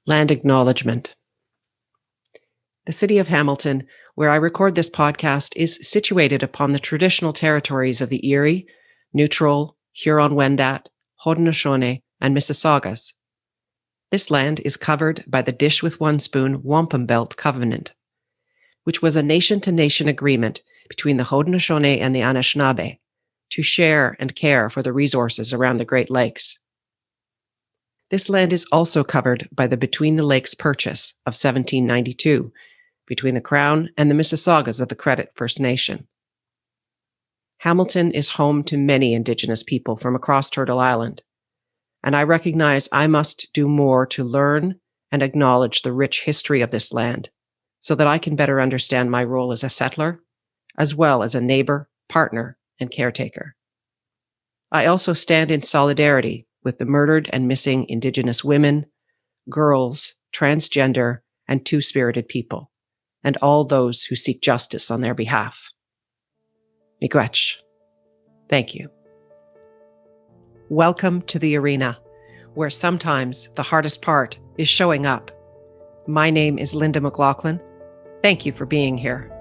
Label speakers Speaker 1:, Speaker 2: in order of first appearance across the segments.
Speaker 1: Land Acknowledgement. The city of Hamilton, where I record this podcast, is situated upon the traditional territories of the Erie, Neutral, Huron-Wendat, Haudenosaunee, and Mississaugas. This land is covered by the Dish with One Spoon Wampum Belt Covenant, which was a nation-to-nation agreement between the Haudenosaunee and the Anishinaabe to share and care for the resources around the Great Lakes. This land is also covered by the Between the Lakes Purchase of 1792 between the Crown and the Mississaugas of the Credit First Nation. Hamilton is home to many Indigenous people from across Turtle Island, and I recognize I must do more to learn and acknowledge the rich history of this land so that I can better understand my role as a settler, as well as a neighbor, partner, and caretaker. I also stand in solidarity with the murdered and missing Indigenous women, girls, transgender, and two-spirited people, and all those who seek justice on their behalf. Miigwech. Thank you. Welcome to the arena, where sometimes the hardest part is showing up. My name is Linda McLaughlin. Thank you for being here.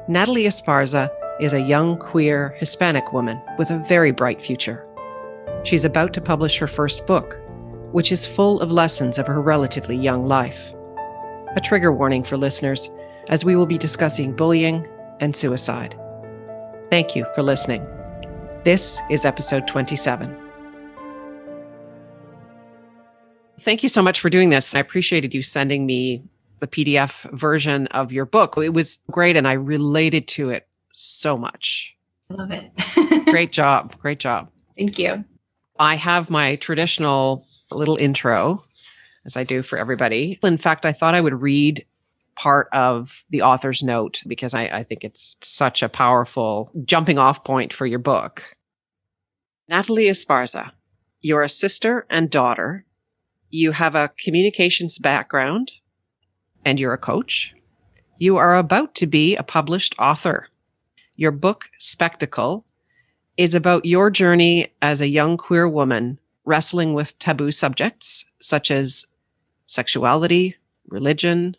Speaker 1: Natalie Esparza is a young, queer, Hispanic woman with a very bright future. She's about to publish her first book, which is full of lessons of her relatively young life. A trigger warning for listeners, as we will be discussing bullying and suicide. Thank you for listening. This is episode 27. Thank you so much for doing this. I appreciated you sending me the PDF version of your book. It was great, and I related to it so much.
Speaker 2: I love it.
Speaker 1: Great job. Great job.
Speaker 2: Thank you.
Speaker 1: I have my traditional little intro, as I do for everybody. In fact, I thought I would read part of the author's note because I think it's such a powerful jumping off point for your book. Natalie Esparza, you're a sister and daughter. You have a communications background, and you're a coach. You are about to be a published author. Your book, Spectacle, is about your journey as a young queer woman wrestling with taboo subjects such as sexuality, religion,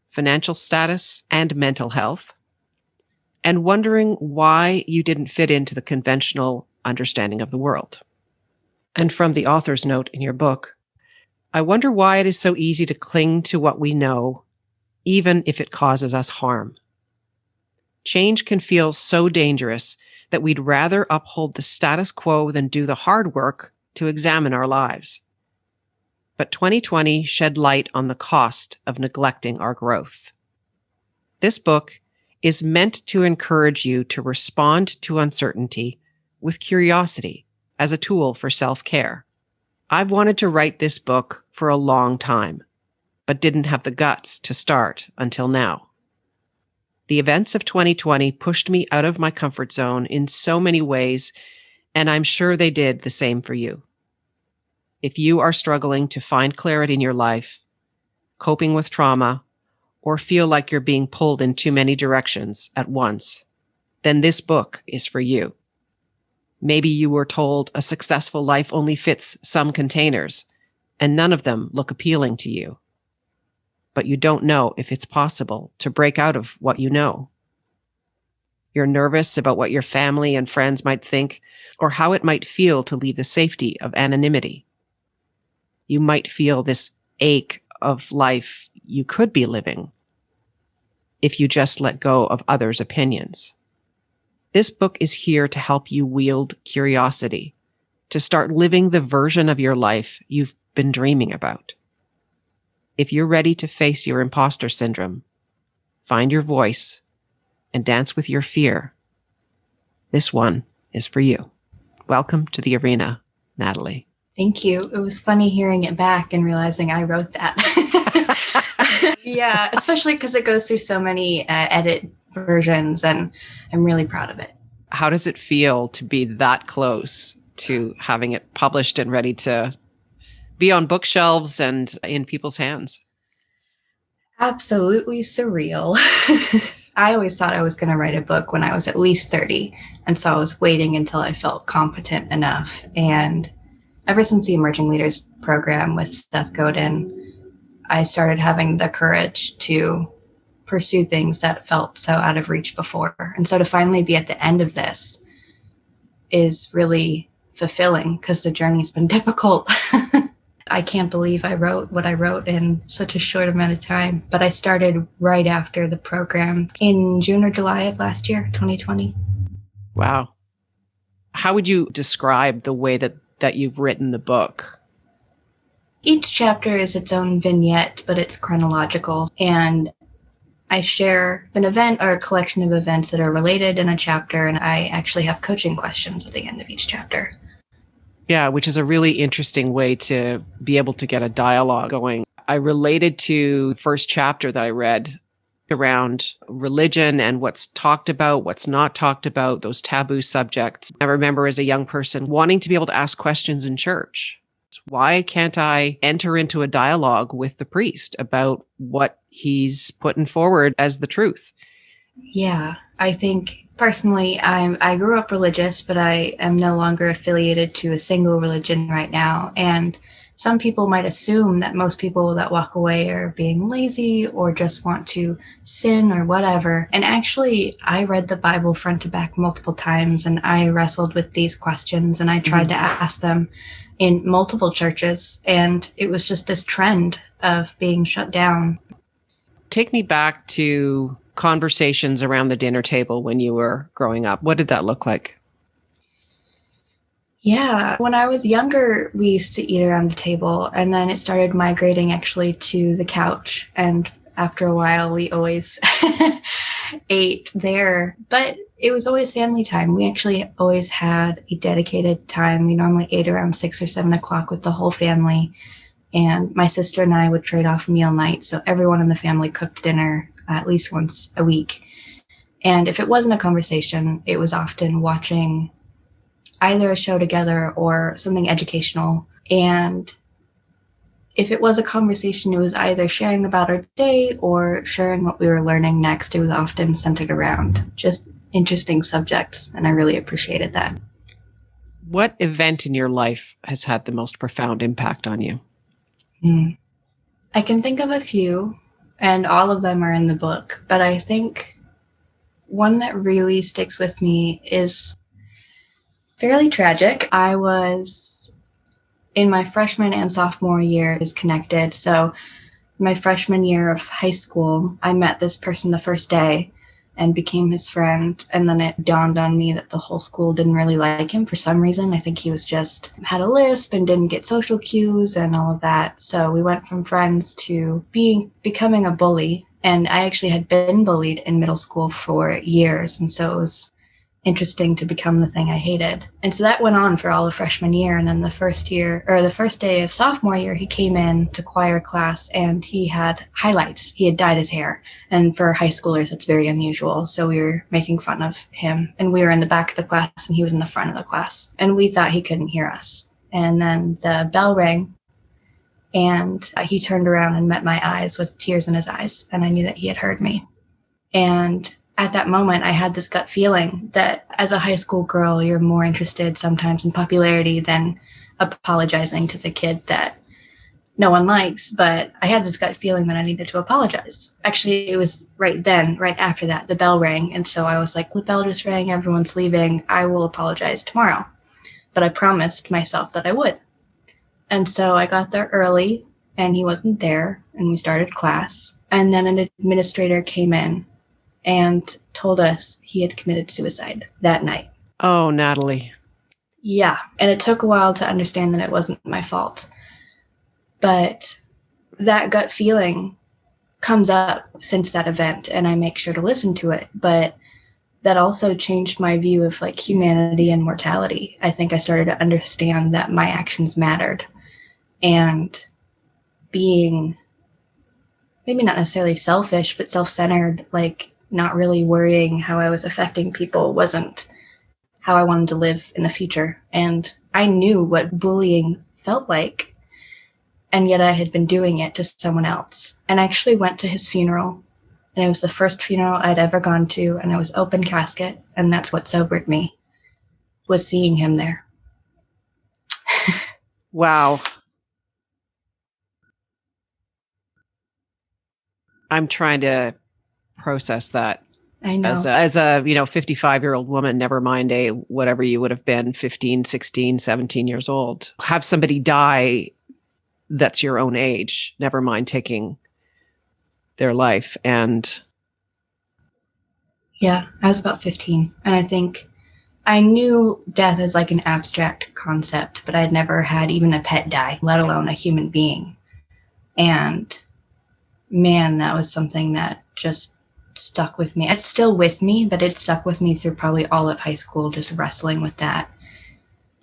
Speaker 1: financial status, and mental health, and wondering why you didn't fit into the conventional understanding of the world. And from the author's note in your book, I wonder why it is so easy to cling to what we know, even if it causes us harm. Change can feel so dangerous that we'd rather uphold the status quo than do the hard work to examine our lives. But 2020 shed light on the cost of neglecting our growth. This book is meant to encourage you to respond to uncertainty with curiosity as a tool for self-care. I've wanted to write this book for a long time, but didn't have the guts to start until now. The events of 2020 pushed me out of my comfort zone in so many ways, and I'm sure they did the same for you. If you are struggling to find clarity in your life, coping with trauma, or feel like you're being pulled in too many directions at once, then this book is for you. Maybe you were told a successful life only fits some containers, and none of them look appealing to you. But you don't know if it's possible to break out of what you know. You're nervous about what your family and friends might think, or how it might feel to leave the safety of anonymity. You might feel this ache of life you could be living if you just let go of others' opinions. This book is here to help you wield curiosity, to start living the version of your life you've been dreaming about. If you're ready to face your imposter syndrome, find your voice, and dance with your fear, this one is for you. Welcome to the arena, Natalie.
Speaker 2: Thank you. It was funny hearing it back and realizing I wrote that. Yeah, especially because it goes through so many edit versions, and I'm really proud of it.
Speaker 1: How does it feel to be that close to having it published and ready to be on bookshelves and in people's hands?
Speaker 2: Absolutely surreal. I always thought I was going to write a book when I was at least 30. And so I was waiting until I felt competent enough. And Ever since the Emerging Leaders program with Seth Godin, I started having the courage to pursue things that felt so out of reach before. And so to finally be at the end of this is really fulfilling because the journey's been difficult. I can't believe I wrote what I wrote in such a short amount of time, but I started right after the program in June or July of last year, 2020.
Speaker 1: Wow. How would you describe the way that you've written the book?
Speaker 2: Each chapter is its own vignette, but it's chronological. And I share an event or a collection of events that are related in a chapter, and I actually have coaching questions at the end of each chapter.
Speaker 1: Yeah, which is a really interesting way to be able to get a dialogue going. I related to the first chapter that I read around religion and what's talked about, what's not talked about, those taboo subjects. I remember as a young person wanting to be able to ask questions in church. Why can't I enter into a dialogue with the priest about what he's putting forward as the truth?
Speaker 2: Yeah, I think personally, I grew up religious, but I am no longer affiliated to a single religion right now. And some people might assume that most people that walk away are being lazy or just want to sin or whatever. And actually, I read the Bible front to back multiple times, and I wrestled with these questions, and I tried to ask them in multiple churches. And it was just this trend of being shut down.
Speaker 1: Take me back to conversations around the dinner table when you were growing up. What did that look like?
Speaker 2: Yeah, when I was younger, we used to eat around a table, and then it started migrating actually to the couch. And after a while, we always ate there, but it was always family time. We actually always had a dedicated time. We normally ate around 6 or 7 o'clock with the whole family. And my sister and I would trade off meal nights. So everyone in the family cooked dinner at least once a week. And if it wasn't a conversation, it was often watching either a show together or something educational. And if it was a conversation, it was either sharing about our day or sharing what we were learning next. It was often centered around just interesting subjects. And I really appreciated that.
Speaker 1: What event in your life has had the most profound impact on you?
Speaker 2: I can think of a few, and all of them are in the book, but I think one that really sticks with me is fairly tragic. I was in my freshman and sophomore year is connected. So my freshman year of high school, I met this person the first day and became his friend. And then it dawned on me that the whole school didn't really like him for some reason. I think he was just had a lisp and didn't get social cues and all of that. So we went from friends to becoming a bully. And I actually had been bullied in middle school for years. And so it was interesting to become the thing I hated. And so that went on for all of freshman year. And then the first day of sophomore year, he came in to choir class and he had highlights. He had dyed his hair. And for high schoolers, it's very unusual. So we were making fun of him, and we were in the back of the class and he was in the front of the class, and we thought he couldn't hear us. And then the bell rang and he turned around and met my eyes with tears in his eyes. And I knew that he had heard me. And at that moment, I had this gut feeling that as a high school girl, you're more interested sometimes in popularity than apologizing to the kid that no one likes. But I had this gut feeling that I needed to apologize. Actually, it was right after that, the bell rang. And so I was like, the bell just rang, everyone's leaving. I will apologize tomorrow. But I promised myself that I would. And so I got there early and he wasn't there, and we started class. And then an administrator came in and told us he had committed suicide that night.
Speaker 1: Oh, Natalie.
Speaker 2: Yeah. And it took a while to understand that it wasn't my fault. But that gut feeling comes up since that event, and I make sure to listen to it. But that also changed my view of like humanity and mortality. I think I started to understand that my actions mattered, and being maybe not necessarily selfish, but self-centered, like not really worrying how I was affecting people wasn't how I wanted to live in the future. And I knew what bullying felt like, and yet I had been doing it to someone else. And I actually went to his funeral, and it was the first funeral I'd ever gone to, and it was open casket, and that's what sobered me, was seeing him there.
Speaker 1: Wow. I'm trying to process that
Speaker 2: I know.
Speaker 1: as a 55-year-old woman, never mind a whatever you would have been 15, 16, 17 years old. Have somebody die that's your own age, never mind taking their life. And
Speaker 2: Yeah, I was about 15. And I think I knew death as like an abstract concept, but I'd never had even a pet die, let alone a human being. And man, that was something that just stuck with me. It's still with me, but it stuck with me through probably all of high school, just wrestling with that.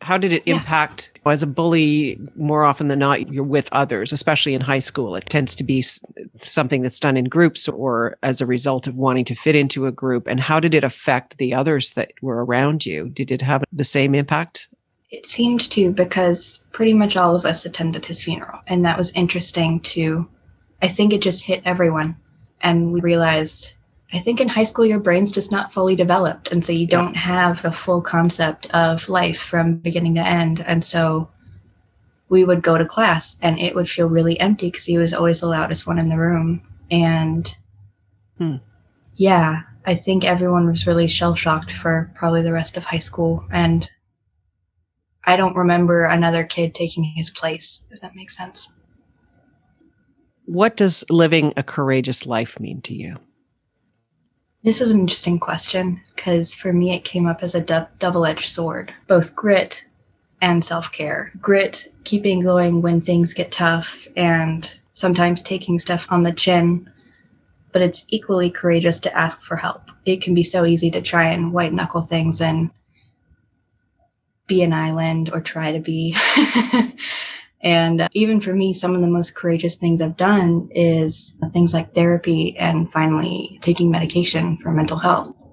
Speaker 1: how did it impact? As a bully, more often than not, you're with others, especially in high school. It tends to be something that's done in groups or as a result of wanting to fit into a group. And how did it affect the others that were around you? Did it have the same impact?
Speaker 2: It seemed to, because pretty much all of us attended his funeral. And that was interesting to, I think it just hit everyone. And we realized, I think in high school, your brain's just not fully developed. And so you don't have the full concept of life from beginning to end. And so we would go to class and it would feel really empty because he was always the loudest one in the room. And yeah, I think everyone was really shell-shocked for probably the rest of high school. And I don't remember another kid taking his place, if that makes sense.
Speaker 1: What does living a courageous life mean to you?
Speaker 2: This is an interesting question because for me it came up as a double-edged sword, both grit and self-care. Grit, keeping going when things get tough and sometimes taking stuff on the chin, but it's equally courageous to ask for help. It can be so easy to try and white-knuckle things and be an island or try to be. And even for me, some of the most courageous things I've done is things like therapy and finally taking medication for mental health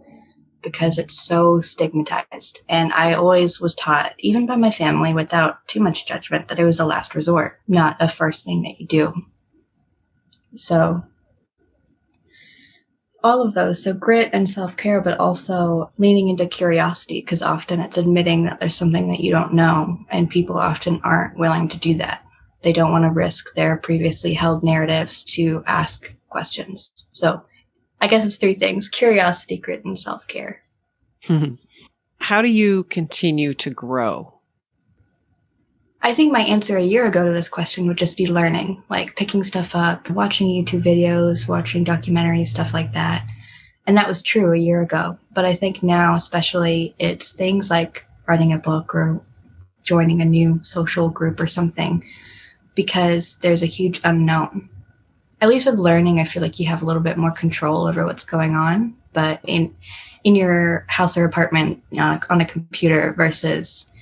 Speaker 2: because it's so stigmatized. And I always was taught, even by my family, without too much judgment, that it was a last resort, not a first thing that you do. So all of those, so grit and self-care, but also leaning into curiosity, because often it's admitting that there's something that you don't know, and people often aren't willing to do that. They don't want to risk their previously held narratives to ask questions. So I guess it's three things: curiosity, grit, and self-care.
Speaker 1: How do you continue to grow?
Speaker 2: I think my answer a year ago to this question would just be learning, like picking stuff up, watching YouTube videos, watching documentaries, stuff like that. And that was true a year ago. But I think now, especially, it's things like writing a book or joining a new social group or something, because there's a huge unknown. At least with learning, I feel like you have a little bit more control over what's going on. But in your house or apartment, on a computer versus,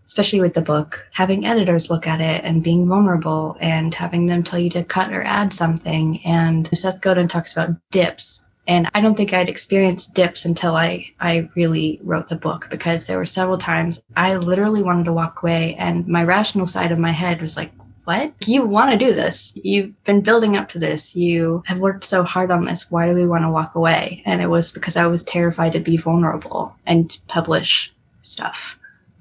Speaker 2: especially with the book, having editors look at it and being vulnerable and having them tell you to cut or add something. And Seth Godin talks about dips. And I don't think I'd experienced dips until I really wrote the book, because there were several times I literally wanted to walk away and my rational side of my head was like, what? You want to do this. You've been building up to this. You have worked so hard on this. Why do we want to walk away? And it was because I was terrified to be vulnerable and publish stuff.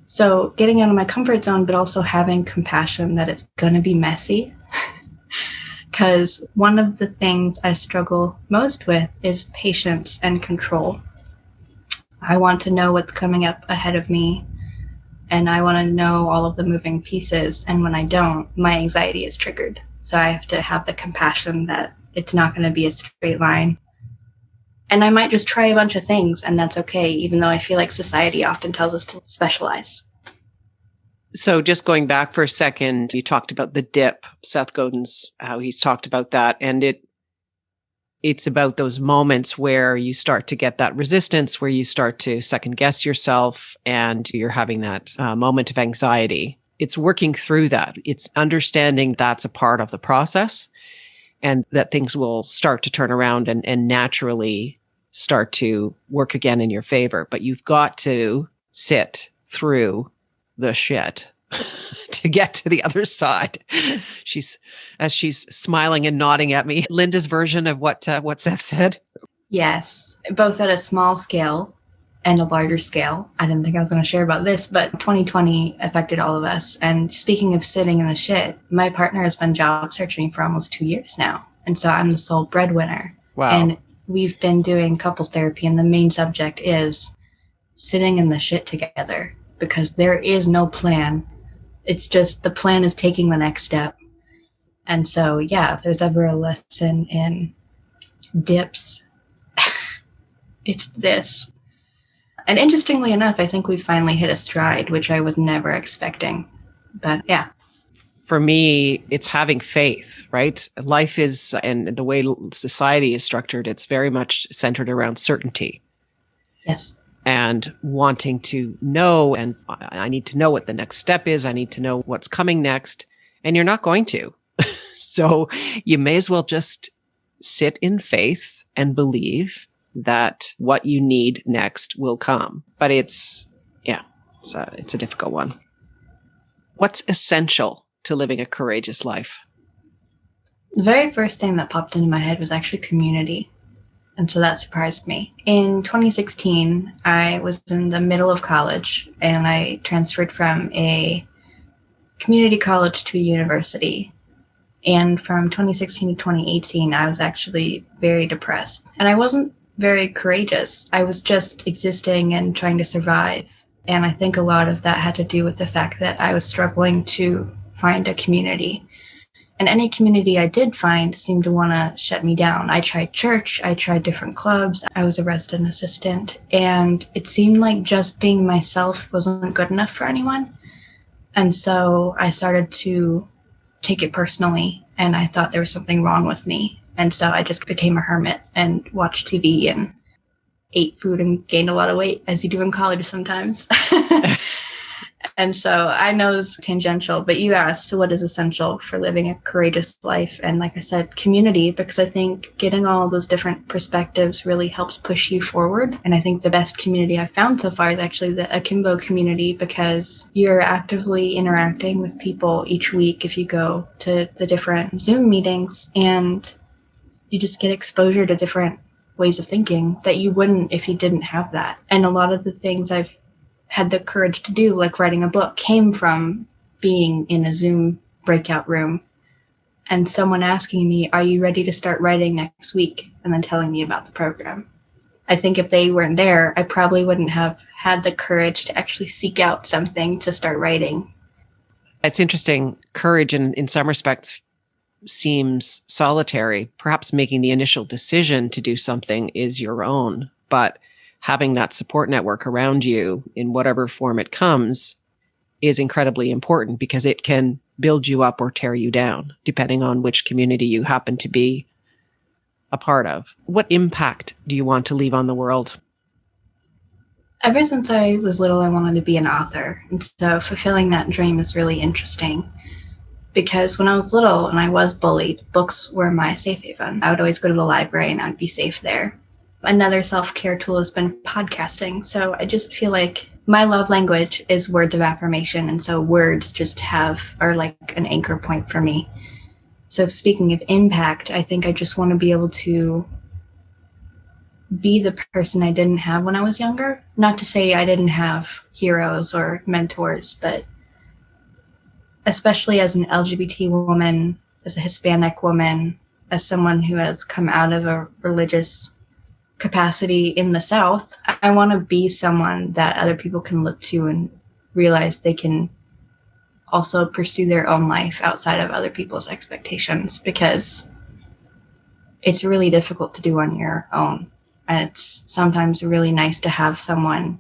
Speaker 2: So getting out of my comfort zone, but also having compassion that it's going to be messy. Because one of the things I struggle most with is patience and control. I want to know what's coming up ahead of me, and I want to know all of the moving pieces. And when I don't, my anxiety is triggered. So I have to have the compassion that it's not going to be a straight line. And I might just try a bunch of things, and that's okay, even though I feel like society often tells us to specialize.
Speaker 1: So just going back for a second, you talked about the dip, Seth Godin's, how he's talked about that. And it's about those moments where you start to get that resistance, where you start to second guess yourself and you're having that moment of anxiety. It's working through that. It's understanding that's a part of the process and that things will start to turn around and naturally start to work again in your favor. But you've got to sit through the shit to get to the other side. She's smiling and nodding at me. Linda's version of what Seth said.
Speaker 2: Yes, both at a small scale and a larger scale. I didn't think I was going to share about this, but 2020 affected all of us. And speaking of sitting in the shit, my partner has been job searching for almost 2 years now. And so I'm the sole breadwinner.
Speaker 1: Wow.
Speaker 2: And we've been doing couples therapy, and the main subject is sitting in the shit together, because there is no plan. It's just the plan is taking the next step. And so, yeah, if there's ever a lesson in dips, it's this. And interestingly enough, I think we finally hit a stride, which I was never expecting. But yeah.
Speaker 1: For me, it's having faith, right? Life is, and the way society is structured, it's very much centered around certainty.
Speaker 2: Yes.
Speaker 1: And wanting to know, and I need to know what the next step is. I need to know what's coming next. And you're not going to. So you may as well just sit in faith and believe that what you need next will come. But it's a difficult one. What's essential to living a courageous life?
Speaker 2: The very first thing that popped into my head was actually community. And so that surprised me. In 2016, I was in the middle of college, and I transferred from a community college to a university. And from 2016 to 2018, I was actually very depressed. And I wasn't very courageous. I was just existing and trying to survive. And I think a lot of that had to do with the fact that I was struggling to find a community. And any community I did find seemed to want to shut me down. I tried church, I tried different clubs, I was a resident assistant, and it seemed like just being myself wasn't good enough for anyone. And so I started to take it personally, and I thought there was something wrong with me. And so I just became a hermit and watched TV and ate food and gained a lot of weight, as you do in college sometimes. And so I know it's tangential, but you asked what is essential for living a courageous life. And like I said, community, because I think getting all those different perspectives really helps push you forward. And I think the best community I've found so far is actually the Akimbo community, because you're actively interacting with people each week if you go to the different Zoom meetings, and you just get exposure to different ways of thinking that you wouldn't if you didn't have that. And a lot of the things I've had the courage to do, like writing a book, came from being in a Zoom breakout room and someone asking me, are you ready to start writing next week? And then telling me about the program. I think if they weren't there, I probably wouldn't have had the courage to actually seek out something to start writing.
Speaker 1: It's interesting. Courage in some respects seems solitary. Perhaps making the initial decision to do something is your own, but having that support network around you in whatever form it comes is incredibly important, because it can build you up or tear you down, depending on which community you happen to be a part of. What impact do you want to leave on the world?
Speaker 2: Ever since I was little, I wanted to be an author. And so fulfilling that dream is really interesting, because when I was little and I was bullied, books were my safe haven. I would always go to the library and I'd be safe there. Another self-care tool has been podcasting. So I just feel like my love language is words of affirmation. And so words just are like an anchor point for me. So speaking of impact, I think I just want to be able to be the person I didn't have when I was younger. Not to say I didn't have heroes or mentors, but especially as an LGBT woman, as a Hispanic woman, as someone who has come out of a religious capacity in the South, I want to be someone that other people can look to and realize they can also pursue their own life outside of other people's expectations, because it's really difficult to do on your own. And it's sometimes really nice to have someone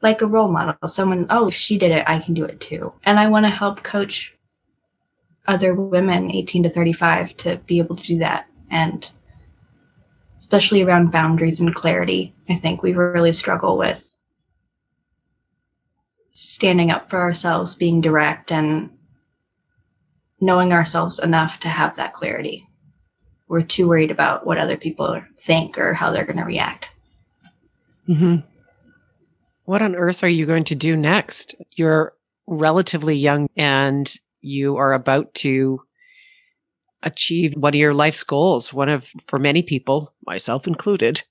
Speaker 2: like a role model, someone, oh, if she did it, I can do it too. And I want to help coach other women 18 to 35 to be able to do that. And especially around boundaries and clarity, I think we really struggle with standing up for ourselves, being direct, and knowing ourselves enough to have that clarity. We're too worried about what other people think or how they're going to react.
Speaker 1: Mm-hmm. What on earth are you going to do next? You're relatively young and you are about to achieve one of your life's goals. For many people, myself included,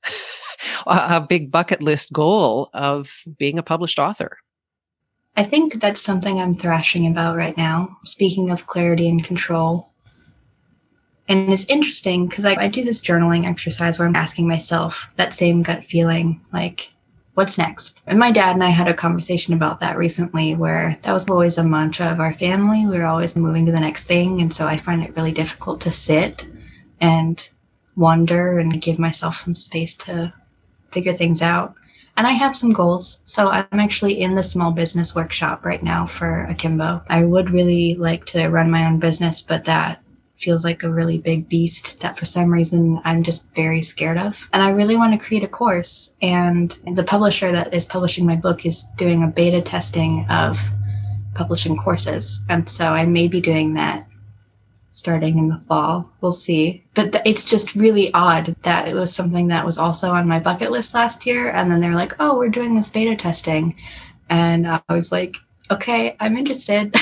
Speaker 1: a big bucket list goal of being a published author?
Speaker 2: I think that's something I'm thrashing about right now. Speaking of clarity and control. And it's interesting because I do this journaling exercise where I'm asking myself that same gut feeling, like, what's next? And my dad and I had a conversation about that recently where that was always a mantra of our family. We were always moving to the next thing. And so I find it really difficult to sit and wonder and give myself some space to figure things out. And I have some goals. So I'm actually in the small business workshop right now for Akimbo. I would really like to run my own business, but that feels like a really big beast that for some reason I'm just very scared of. And I really want to create a course. And the publisher that is publishing my book is doing a beta testing of publishing courses. And so I may be doing that starting in the fall. We'll see. But it's just really odd that it was something that was also on my bucket list last year. And then they're like, oh, we're doing this beta testing. And I was like, okay, I'm interested.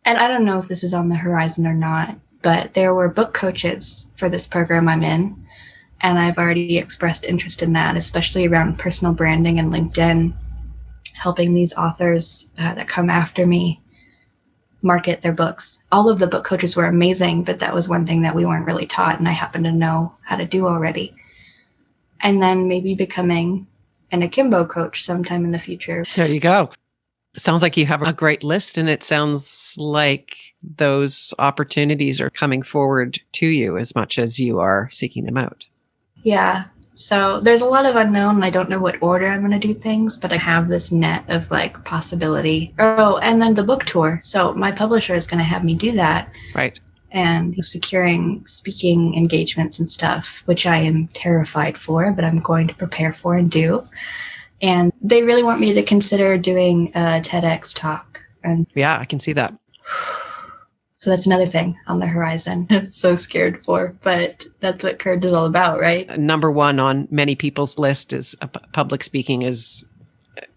Speaker 2: And I don't know if this is on the horizon or not, but there were book coaches for this program I'm in. And I've already expressed interest in that, especially around personal branding and LinkedIn, helping these authors that come after me market their books. All of the book coaches were amazing, but that was one thing that we weren't really taught, and I happen to know how to do already. And then maybe becoming an Akimbo coach sometime in the future.
Speaker 1: There you go. It sounds like you have a great list, and it sounds like those opportunities are coming forward to you as much as you are seeking them out.
Speaker 2: Yeah. So there's a lot of unknown. I don't know what order I'm going to do things, but I have this net of like possibility. Oh, and then the book tour. So my publisher is going to have me do that.
Speaker 1: Right.
Speaker 2: And securing speaking engagements and stuff, which I am terrified for, but I'm going to prepare for and do. And they really want me to consider doing a TEDx talk. And
Speaker 1: yeah, I can see that.
Speaker 2: So that's another thing on the horizon I'm so scared for, but that's what Courage is all about, right?
Speaker 1: Number one on many people's list is public speaking is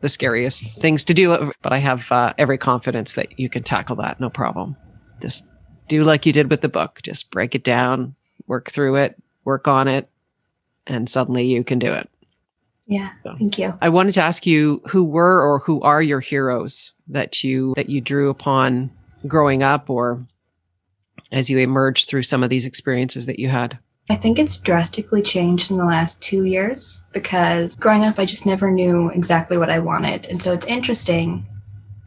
Speaker 1: the scariest things to do. But I have every confidence that you can tackle that. No problem. Just do like you did with the book. Just break it down, work through it, work on it, and suddenly you can do it.
Speaker 2: Yeah, so, thank you.
Speaker 1: I wanted to ask you who were or who are your heroes that you drew upon growing up or as you emerged through some of these experiences that you had?
Speaker 2: I think it's drastically changed in the last 2 years because growing up, I just never knew exactly what I wanted. And so it's interesting.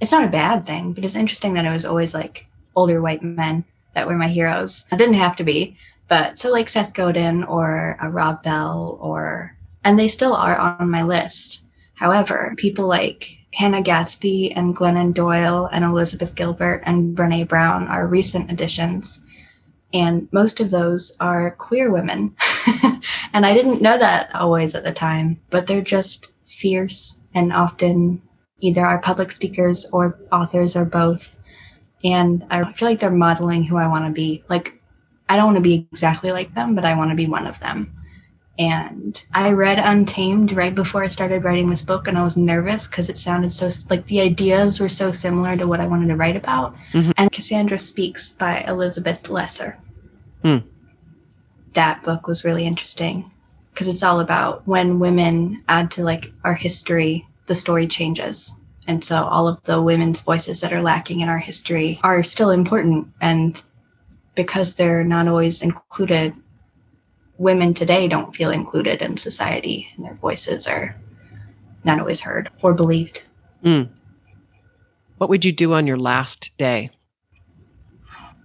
Speaker 2: It's not a bad thing, but it's interesting that it was always like older white men that were my heroes. It didn't have to be, but so like Seth Godin or Rob Bell and they still are on my list. However, people like Hannah Gatsby and Glennon Doyle and Elizabeth Gilbert and Brené Brown are recent additions. And most of those are queer women. And I didn't know that always at the time, but they're just fierce and often either are public speakers or authors or both. And I feel like they're modeling who I want to be. Like, I don't want to be exactly like them, but I want to be one of them. And I read Untamed right before I started writing this book, and I was nervous because it sounded so, like the ideas were so similar to what I wanted to write about. Mm-hmm. And Cassandra Speaks by Elizabeth Lesser. That book was really interesting because it's all about when women add to like our history, the story changes. And so all of the women's voices that are lacking in our history are still important. And because they're not always included, women today don't feel included in society, and their voices are not always heard or believed.
Speaker 1: What would you do on your last day?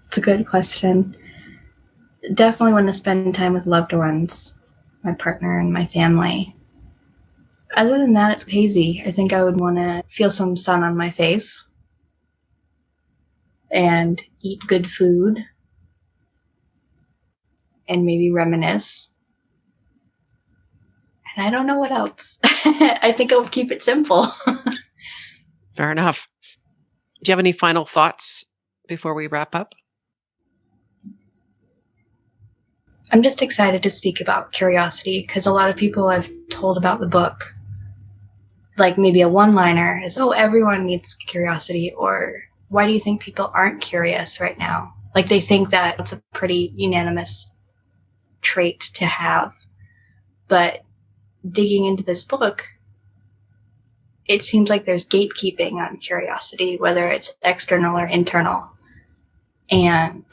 Speaker 2: It's a good question. Definitely want to spend time with loved ones, my partner and my family. Other than that, it's hazy. I think I would want to feel some sun on my face and eat good food and maybe reminisce. And I don't know what else. I think I'll keep it simple.
Speaker 1: Fair enough. Do you have any final thoughts before we wrap up?
Speaker 2: I'm just excited to speak about curiosity because a lot of people I've told about the book, like maybe a one-liner is, oh, everyone needs curiosity, or why do you think people aren't curious right now? Like they think that it's a pretty unanimous trait to have. But digging into this book, it seems like there's gatekeeping on curiosity, whether it's external or internal. And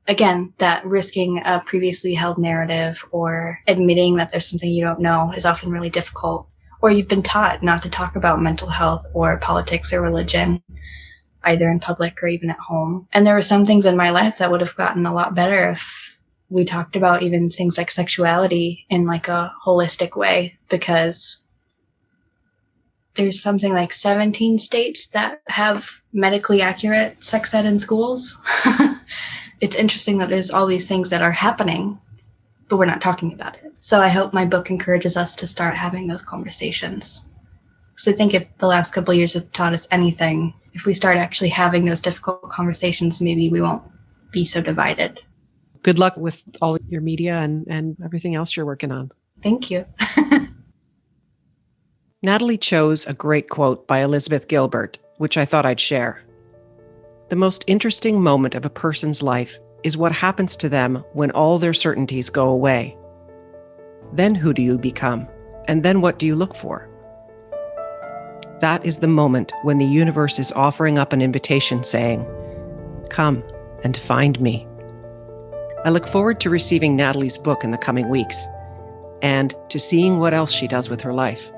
Speaker 2: again, that risking a previously held narrative or admitting that there's something you don't know is often really difficult. Or you've been taught not to talk about mental health or politics or religion, either in public or even at home. And there were some things in my life that would have gotten a lot better if we talked about even things like sexuality in like a holistic way, because there's something like 17 states that have medically accurate sex ed in schools. It's interesting that there's all these things that are happening, but we're not talking about it. So I hope my book encourages us to start having those conversations. So I think if the last couple of years have taught us anything, if we start actually having those difficult conversations, maybe we won't be so divided.
Speaker 1: Good luck with all your media and everything else you're working on.
Speaker 2: Thank you.
Speaker 1: Natalie chose a great quote by Elizabeth Gilbert, which I thought I'd share. The most interesting moment of a person's life is what happens to them when all their certainties go away. Then who do you become? And then what do you look for? That is the moment when the universe is offering up an invitation saying, "Come and find me." I look forward to receiving Natalie's book in the coming weeks and to seeing what else she does with her life.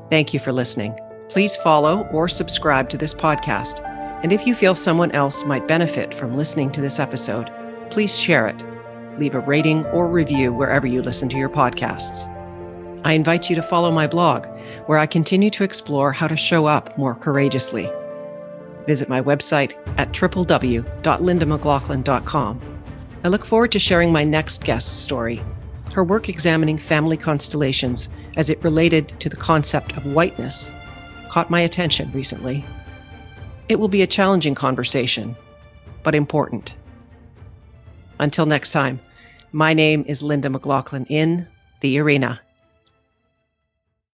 Speaker 1: Thank you for listening. Please follow or subscribe to this podcast. And if you feel someone else might benefit from listening to this episode, please share it. Leave a rating or review wherever you listen to your podcasts. I invite you to follow my blog, where I continue to explore how to show up more courageously. Visit my website at www.lindamclaughlin.com. I look forward to sharing my next guest's story. Her work examining family constellations as it related to the concept of whiteness caught my attention recently. It will be a challenging conversation, but important. Until next time, my name is Linda McLaughlin in the arena.